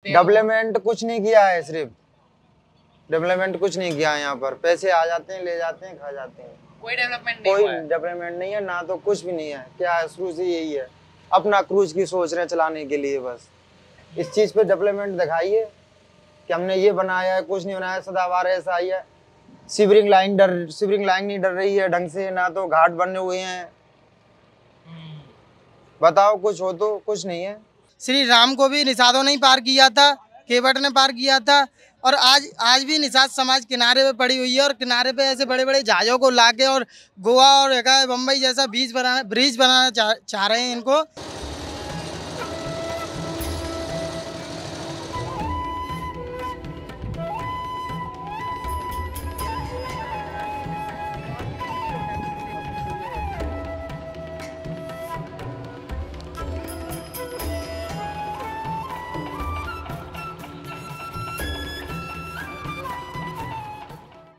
Development कुछ नहीं किया है, सिर्फ डेवलपमेंट कुछ नहीं किया है। यहाँ पर पैसे आ जाते हैं, ले जाते हैं, खा जाते हैं। कोई डेवलपमेंट नहीं है, ना तो कुछ भी नहीं है। क्या है, शुरू से यही है, अपना क्रूज की सोच रहे हैं चलाने के लिए। बस इस चीज पे डेवलपमेंट दिखाइए कि हमने ये बनाया है। कुछ नहीं बनाया, सदाबहार ऐसा ही है। सीवरिंग लाइन नहीं डर रही है ढंग से, ना तो घाट बने हुए हैं। बताओ कुछ हो तो, कुछ नहीं है। श्री राम को भी निषादों ने पार किया था, केवट ने पार किया था, और आज भी निषाद समाज किनारे पे पड़ी हुई है। और किनारे पे ऐसे बड़े बड़े जहाजों को लाके और गोवा और बम्बई जैसा ब्रिज बनाना चाह रहे हैं इनको।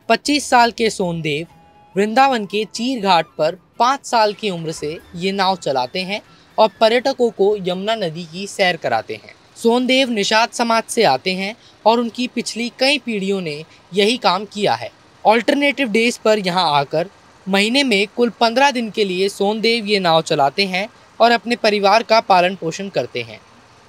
पच्चीस साल के सोनदेव वृंदावन के चीर घाट पर 5 साल की उम्र से ये नाव चलाते हैं और पर्यटकों को यमुना नदी की सैर कराते हैं। सोनदेव निषाद समाज से आते हैं और उनकी पिछली कई पीढ़ियों ने यही काम किया है। ऑल्टरनेटिव डेज पर यहाँ आकर महीने में कुल 15 दिन के लिए सोनदेव ये नाव चलाते हैं और अपने परिवार का पालन पोषण करते हैं।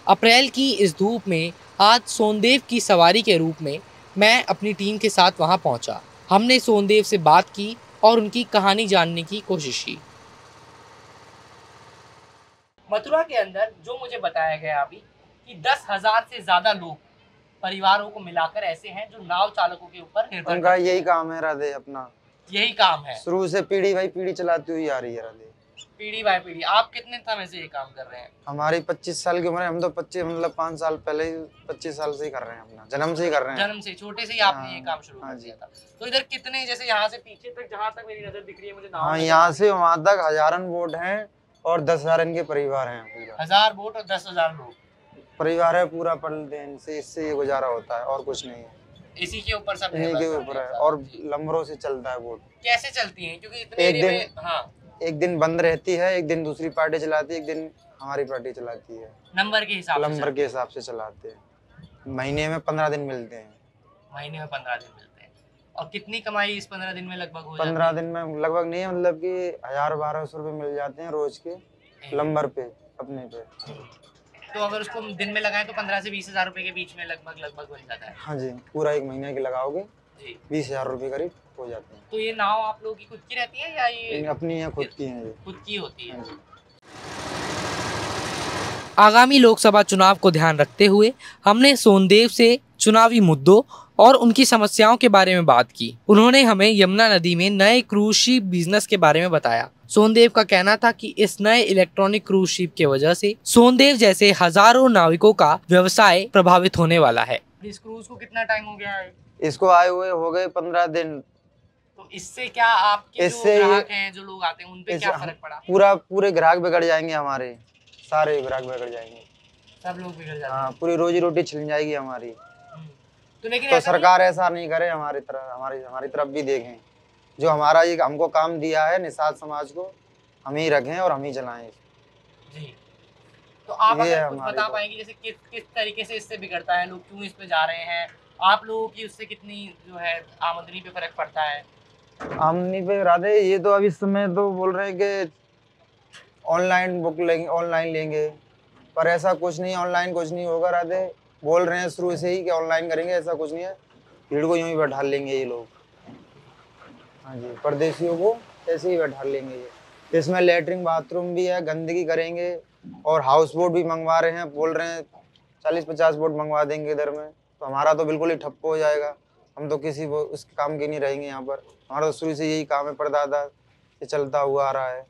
अप्रैल की इस धूप में आज सोनदेव की सवारी के रूप में मैं अपनी टीम के साथ वहाँ पहुँचा। हमने सोनदेव से बात की और उनकी कहानी जानने की कोशिश की। मथुरा के अंदर जो मुझे बताया गया अभी कि 10,000 से ज्यादा लोग परिवारों को मिलाकर ऐसे हैं जो नाव चालकों के ऊपर निर्भर उनका यही काम है राधे, अपना यही काम है। शुरू से पीढ़ी बाई पीढ़ी चलाती हुई आ रही है राधे। पीढ़ी बाय पीढ़ी। आप कितने समय से ये काम कर रहे हैं? हमारी 25 साल की उम्र है। हम तो 5 साल पहले ही 25 साल से ही कर रहे हैं, अपना जन्म से ही कर रहे हैं। जन्म से, छोटे से ही आपने ये काम शुरू कर दिया था। तो इधर कितने, जैसे यहाँ से पीछे तक जहाँ तक मेरी नजर दिख रही है मुझे नाव, हाँ, यहाँ से वहाँ तक 1000 बोट हैं और 10,000 इनके परिवार हैं। पूरा 1000 बोट और 10,000 लोग परिवार है पूरा। पल दिन से इससे ये गुजारा होता है और कुछ नहीं है। इसी के ऊपर सब इन्हीं के ऊपर है और लंबरों से चलता है बोट। कैसे चलती है? क्योंकि इतने एरिया में, हाँ, एक दिन बंद रहती है, एक दिन दूसरी पार्टी चलाती है, एक दिन हमारी पार्टी चलाती है। नंबर के हिसाब से चलाते हैं। महीने में 15 दिन मिलते हैं। महीने में 15 दिन मिलते हैं। और कितनी कमाई इस 15 दिन में लगभग हो जाती है? 15 दिन में लगभग नहीं है, मतलब कि 1000-1200 रुपए मिल जाते हैं रोज के लंबर पे, अपने पे। तो अगर उसको दिन में लगाएं तो 15 से 20,000 रुपए के बीच में लगभग बन जाता है। हाँ जी, पूरा एक महीने की लगाओगे 20,000 रुपए करीब हो जाते हैं। तो ये नाव आप लोगों की खुद की रहती है या ये अपनी है? खुद की है। खुद की होती है। आगामी लोकसभा चुनाव को ध्यान रखते हुए हमने सोनदेव से चुनावी मुद्दों और उनकी समस्याओं के बारे में बात की। उन्होंने हमें यमुना नदी में नए क्रूज शिप बिजनेस के बारे में बताया। सोनदेव का कहना था कि इस नए इलेक्ट्रॉनिक क्रूज शिप की वजह से सोनदेव जैसे हजारों नाविकों का व्यवसाय प्रभावित होने वाला है। इस क्रूज को कितना टाइम हो गया है? इसको आए हुए हो गए 15 दिन। तो इससे क्या आपके जो ग्राहक हैं, जो लोग आते हैं, उन पे क्या फर्क पड़ा? पूरे ग्राहक बिगड़ जाएंगे हमारे, सारे ग्राहक बिगड़ जाएंगे, सब लोग बिगड़ जाएंगे। हाँ, पूरी रोजी रोटी छिन जाएगी हमारी। तो लेकिन तो सरकार ऐसा नहीं करे हमारी तरफ भी देखें। जो हमारा ये हमको काम दिया है निषाद समाज को, हम ही रखें और हम ही चलाएं जी। तो आप अगर कुछ बता पाएंगे जैसे किस तरीके से इससे बिगड़ता है, लोग क्यों इस पे जा रहे हैं, आप लोगों की उससे कितनी जो है आमदनी पे फर्क पड़ता है? आमदनी पे राधे, ये तो अभी समय तो बोल रहे हैं कि ऑनलाइन बुक लेंगे, ऑनलाइन लेंगे, पर ऐसा कुछ नहीं, ऑनलाइन कुछ नहीं होगा राधे। बोल रहे हैं शुरू से ही कि ऑनलाइन करेंगे, ऐसा कुछ नहीं है। भीड़ को यूं ही बैठा लेंगे ये लोग। हाँ जी, परदेशियों को ऐसे ही बैठा लेंगे ये। इसमें लेटरिन बाथरूम भी है, गंदगी करेंगे और हाउस बोट भी मंगवा रहे हैं। बोल रहे हैं 40-50 बोट मंगवा देंगे इधर में, तो हमारा तो बिल्कुल ही ठप्प हो जाएगा। हम तो किसी उस काम के नहीं रहेंगे यहाँ पर। हमारा तो शुरू से यही काम है, परदादा से चलता हुआ आ रहा है।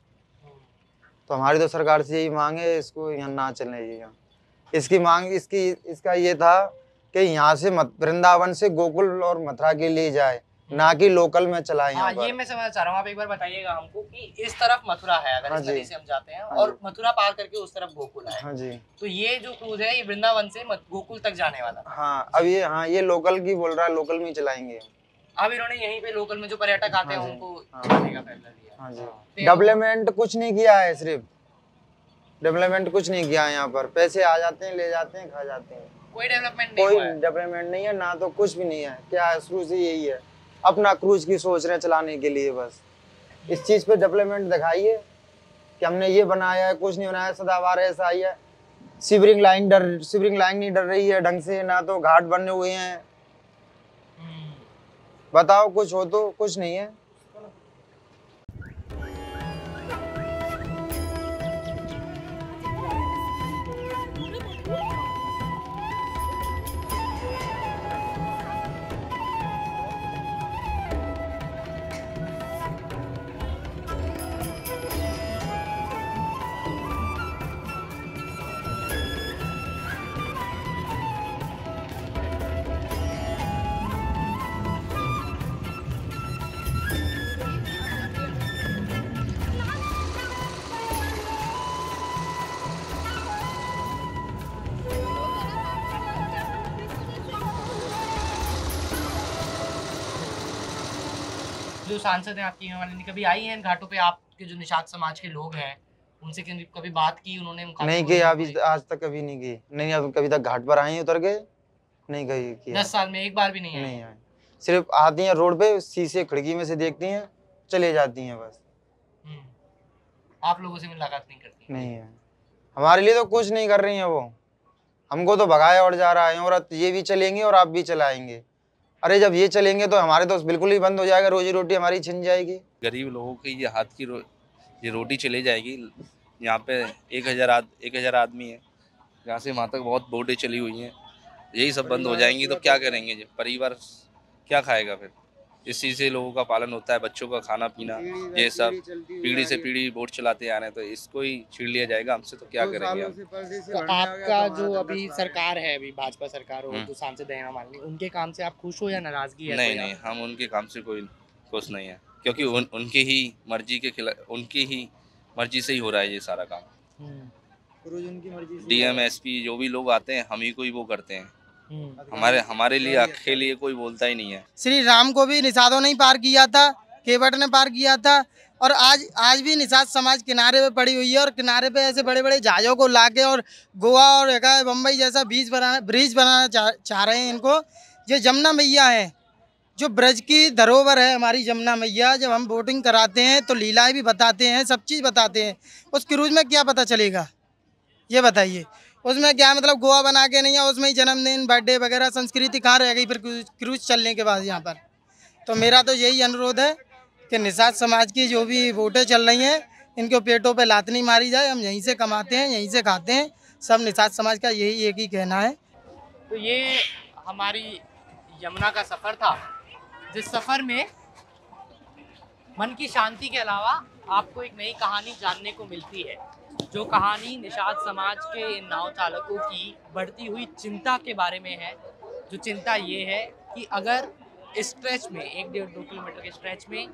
तो हमारी तो सरकार से यही मांग है, इसको यहाँ ना चलने ये। यहाँ इसकी मांग इसका ये था कि यहाँ से वृंदावन से गोकुल और मथुरा के लिए जाए, ना कि लोकल में चलाएं। हाँ, ये मैं समझ चाह रहा हूँ। आप एक बार बताइएगा हमको कि इस तरफ मथुरा है, अगर इस नदी से हम जाते हैं और मथुरा पार करके उस तरफ गोकुल है। हाँ जी। तो ये जो क्रूज है ये वृंदावन से गोकुल तक जाने वाला। हाँ, अब ये लोकल की बोल रहा है, लोकल में ही चलाएंगे। अब इन्होंने यहीं पे लोकल में जो पर्यटक आते हैं उनको चलाने का फैसला लिया। हाँ जी। डेवलपमेंट कुछ नहीं किया है, सिर्फ डेवलपमेंट कुछ नहीं किया है। यहाँ पर पैसे आ जाते हैं, ले जाते हैं, खा जाते हैं। कोई डेवलपमेंट नहीं कोई हुआ है। डेवलपमेंट नहीं है, ना तो कुछ भी नहीं है। क्या है, शुरू से यही है, अपना क्रूज की सोच रहे हैं चलाने के लिए। बस इस चीज पे डेवलपमेंट दिखाइए कि हमने ये बनाया है, कुछ नहीं बनाया, सदाबहार ऐसा ही है। सीवरिंग लाइन नहीं डर रही है ढंग से, ना तो घाट बने हुए हैं। बताओ कुछ हो तो, कुछ नहीं है। जो सांसद हैं आपकी हेमा मालिनी कभी आई हैं इन घाटों पे? आपके जो निषाद समाज के लोग हैं उनसे कभी बात की उन्होंने? नहीं की, अभी आज तक कभी नहीं की। नहीं, अब कभी तक घाट पर आए हैं उतर के, नहीं गई की। 10 साल में एक बार भी नहीं आई? नहीं आए, सिर्फ आती हैं रोड पे, शीशे खिड़की में से देखती हैं, चले जाती हैं बस। आप लोगों से मुलाकात नहीं करती? नहीं है, हमारे लिए तो कुछ नहीं कर रही हैं वो। हमको तो भगाया और जा रहा है, और ये भी चलेंगे और आप भी चलाएंगे। अरे जब ये चलेंगे तो हमारे तो बिल्कुल ही बंद हो जाएगा, रोजी रोटी हमारी छिन जाएगी। गरीब लोगों की ये हाथ की ये रोटी चली जाएगी। यहाँ पे 1000 आदमी है, यहाँ से वहाँ तक बहुत बोटें चली हुई हैं। यही सब बंद हो जाएंगी तो क्या करेंगे? जो परिवार क्या खाएगा फिर? इस चीज़ से लोगों का पालन होता है, बच्चों का खाना पीना, ये सब पीढ़ी से पीढ़ी बोट चलाते आ रहे हैं। तो इसको ही छीन लिया जाएगा हमसे, तो क्या करेंगे हम? तो आपका जो अभी सरकार है, अभी भाजपा सरकार हो, जो सांसद है हेमा मालिनी, उनके काम से आप खुश हो या नाराजगी है? नहीं, हम उनके काम से कोई खुश नहीं है, क्योंकि उनकी ही मर्जी के खिलाफ, उनकी ही मर्जी से ही हो रहा है ये सारा काम। DM SP जो भी लोग आते हैं हम ही को ही वो करते हैं। हमारे लिए अकेले लिए कोई बोलता ही नहीं है। श्री राम को भी निषादों ने पार किया था, केवट ने पार किया था, और आज भी निषाद समाज किनारे पे पड़ी हुई है। और किनारे पे ऐसे बड़े बड़े जहाज़ों को लाके और गोवा और बम्बई जैसा ब्रिज बनाना चाह रहे हैं इनको। जो जमुना मैया है, जो ब्रज की धरोहर है हमारी जमुना मैया, जब हम बोटिंग कराते हैं तो लीलाएं भी बताते हैं, सब चीज़ बताते हैं। उस क्रूज में क्या पता चलेगा, ये बताइए? उसमें क्या मतलब गोवा बना के नहीं है, उसमें ही जन्मदिन बर्थडे वगैरह संस्कृति कहाँ रह गई फिर क्रूज चलने के बाद यहाँ पर? तो मेरा तो यही अनुरोध है कि निषाद समाज की जो भी वोटें चल रही हैं इनके पेटों पे लात नहीं मारी जाए। हम यहीं से कमाते हैं, यहीं से खाते हैं, सब निषाद समाज का यही एक ही कहना है। तो ये हमारी यमुना का सफ़र था, जिस सफ़र में मन की शांति के अलावा आपको एक नई कहानी जानने को मिलती है, जो कहानी निषाद समाज के इन नाव चालकों की बढ़ती हुई चिंता के बारे में है। जो चिंता ये है कि अगर इस स्ट्रेच में 1-1.5-2 किलोमीटर के स्ट्रेच में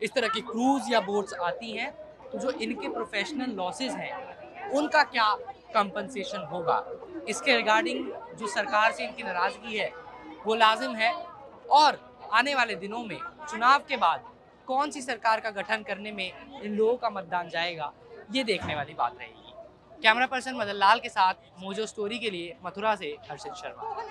इस तरह की क्रूज या बोट्स आती हैं तो जो इनके प्रोफेशनल लॉसेस हैं उनका क्या कंपनसेशन होगा। इसके रिगार्डिंग जो सरकार से इनकी नाराज़गी है वो लाजिम है, और आने वाले दिनों में चुनाव के बाद कौन सी सरकार का गठन करने में इन लोगों का मतदान जाएगा, ये देखने वाली बात रहेगी। कैमरा पर्सन मदन लाल के साथ मोजो स्टोरी के लिए मथुरा से हर्षित शर्मा।